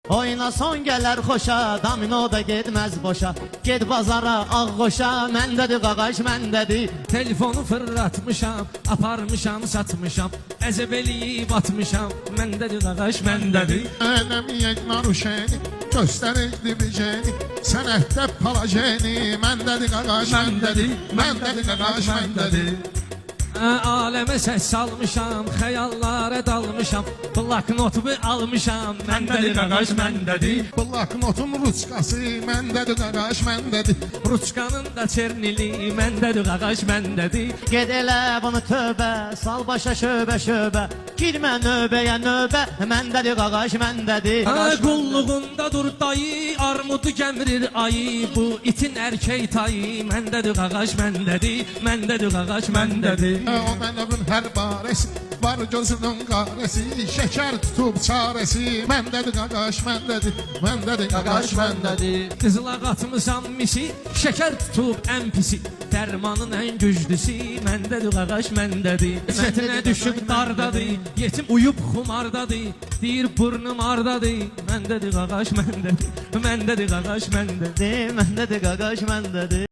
Oyna son gələr xoşa, domino da getməz boşa. Get bazara, ağ qoşa, məndədir qaqaş, məndədir. Telefonu fırlatmışam, aparmışam, satmışam. Əzəb eləyib atmışam, məndədir qaqaş, məndədir. Ələmiyyək naruşeni, göstərik dibiceni. Sənətdə palajeni, məndədir qaqaş, məndədir. Məndədir qaqaş, məndədir. Aləmə səs salmışam, xəyallara dalmışam. Bloknotumu almışam, məndədir qaqaş, məndədir. Bloknotun ruçkası, məndədir qaqaş, məndədir. Ruçkanın da çernili, məndədir qaqaş, məndədir. Ged elə bunu tövbə, sal başa şöbə şöbə. Girmə növbəyə növbə, məndədir qaqaş, məndədir. Qulluğunda dur dayı, armudu gəmirir ayı. Bu itin erkək tayı, məndədir qaqaş, məndədir. Məndədir qaqaş, məndədir. O mənəvin hər barəsi, var gözünün qarəsi. Şəkər tutub çarəsi, məndədir qaqaş, məndədir. Məndədir qaqaş, məndədir. Qızıla qatmışam misi, şəkər tutub ən pisi. Dərmanın ən güclüsü, məndədir qaqaş, məndədir. Çətinə düşüb dardadır, yetim uyub xumardadır. Deyir burnum ardadır, məndədir qaqaş, məndədir. Məndədir qaqaş, məndədir. Məndədir qaqaş, məndədir.